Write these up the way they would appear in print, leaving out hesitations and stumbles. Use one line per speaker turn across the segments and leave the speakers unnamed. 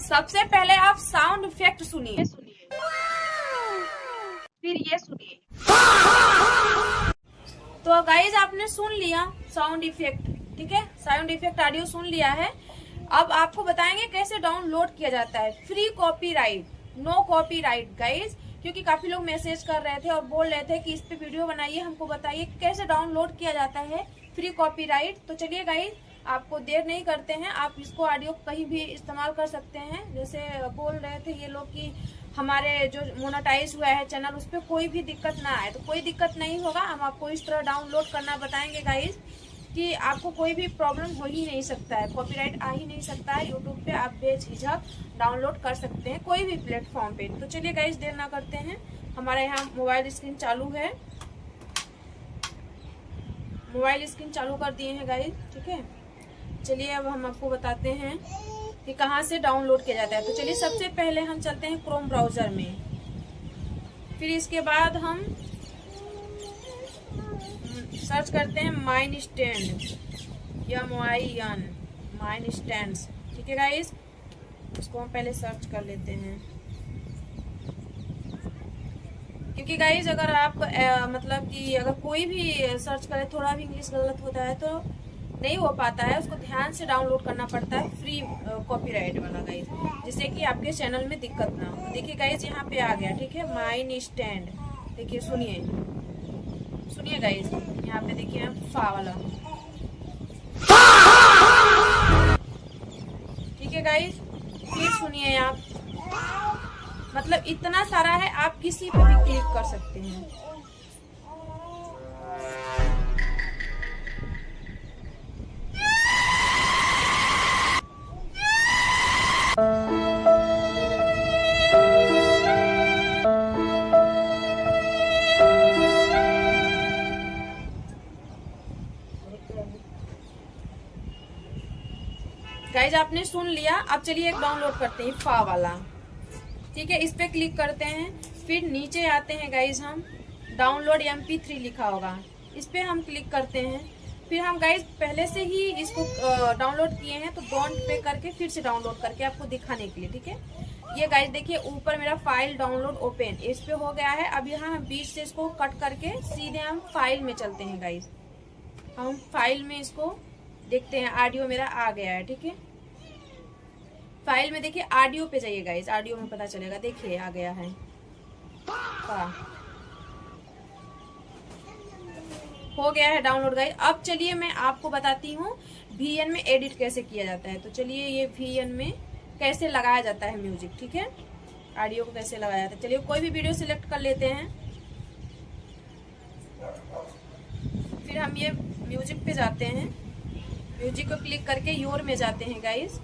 सबसे पहले आप साउंड इफेक्ट सुनिए, फिर ये सुनिए। तो गाइज आपने सुन लिया साउंड इफेक्ट, ठीक है, साउंड इफेक्ट ऑडियो सुन लिया है। अब आपको बताएंगे कैसे डाउनलोड किया जाता है free copyright, no copyright guys, क्योंकि काफी लोग मैसेज कर रहे थे और बोल रहे थे कि इस पे वीडियो बनाइए, हमको बताइए कैसे डाउनलोड किया जाता है फ्री कॉपीराइट। तो चलिए गाइज आपको देर नहीं करते हैं, आप इसको ऑडियो कहीं भी इस्तेमाल कर सकते हैं। जैसे बोल रहे थे ये लोग कि हमारे जो मोनेटाइज हुआ है चैनल उस पर कोई भी दिक्कत ना आए, तो कोई दिक्कत नहीं होगा। हम आपको इस तरह डाउनलोड करना बताएंगे गाइज कि आपको कोई भी प्रॉब्लम हो ही नहीं सकता है, कॉपीराइट आ ही नहीं सकता है। यूट्यूब पे आप बेझिझक डाउनलोड कर सकते हैं कोई भी प्लेटफॉर्म पे। तो चलिए गाइज देर ना करते हैं, हमारे यहाँ मोबाइल स्क्रीन चालू है, मोबाइल स्क्रीन चालू कर दिए हैं गाइज, ठीक है। चलिए अब हम आपको बताते हैं कि कहाँ से डाउनलोड किया जाता है। तो चलिए सबसे पहले हम चलते हैं क्रोम ब्राउजर में, फिर इसके बाद हम सर्च करते हैं mine stand, MYN mine stands, ठीक है गाइस। इसको हम पहले सर्च कर लेते हैं, क्योंकि गाइस अगर आप मतलब कि अगर कोई भी सर्च करे थोड़ा भी इंग्लिश गलत होता है तो नहीं हो पाता है, उसको ध्यान से डाउनलोड करना पड़ता है फ्री कॉपीराइट वाला गाइस, जिससे कि आपके चैनल में दिक्कत ना हो। देखिए गाइस यहाँ पे आ गया, ठीक है, माइन स्टैंड। देखिए सुनिए सुनिए गाइस, यहाँ पे देखिए फा वाला, ठीक है गाइस। फिर सुनिए आप, मतलब इतना सारा है, आप किसी पे भी क्लिक कर सकते हैं। गाइज आपने सुन लिया, अब चलिए एक डाउनलोड करते हैं फा वाला, ठीक है। इस पे क्लिक करते हैं, फिर नीचे आते हैं गाइज, हम डाउनलोड MP3 लिखा होगा, इस पे हम क्लिक करते हैं। फिर हम गाइज पहले से ही इसको डाउनलोड किए हैं तो डोंट पे करके फिर से डाउनलोड करके आपको दिखाने के लिए, ठीक है। ये गाइज देखिए ऊपर मेरा फाइल डाउनलोड ओपन इस पे हो गया है। अब यहाँ हम बीच से इसको कट करके सीधे हम फाइल में चलते हैं गाइज। हम फाइल में इसको देखते हैं, ऑडियो मेरा आ गया है, ठीक है। फाइल में देखिए ऑडियो पे जाइए गाइस, ऑडियो में पता चलेगा, देखिए आ गया है, हो गया है डाउनलोड गाइस। अब चलिए मैं आपको बताती हूँ VN में एडिट कैसे किया जाता है। तो चलिए ये VN में कैसे लगाया जाता है म्यूजिक, ठीक है, ऑडियो को कैसे लगाया जाता है। चलिए कोई भी वीडियो सिलेक्ट कर लेते हैं, फिर हम ये म्यूजिक पे जाते हैं, म्यूजिक को क्लिक करके योर में जाते हैं गाइस।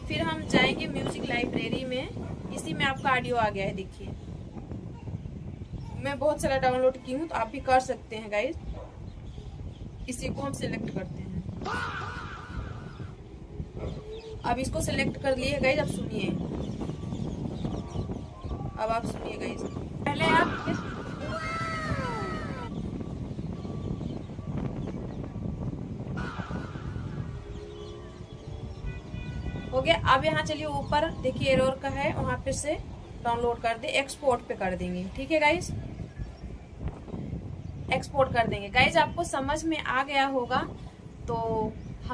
फिर हम जाएंगे म्यूजिक लाइब्रेरी में, इसी में आपका ऑडियो आ गया है, देखिए मैं बहुत सारा डाउनलोड की हूँ तो आप भी कर सकते हैं गाइस। इसी को हम सिलेक्ट करते हैं, अब इसको सिलेक्ट कर लिए गाइस। अब सुनिए, अब आप सुनिए गाइस, पहले आप हो गया। अब यहाँ चलिए ऊपर देखिए एरर का है, वहां पे से डाउनलोड कर दे, एक्सपोर्ट पे कर देंगे, ठीक है गाइस, एक्सपोर्ट कर देंगे गाइस। आपको समझ में आ गया होगा तो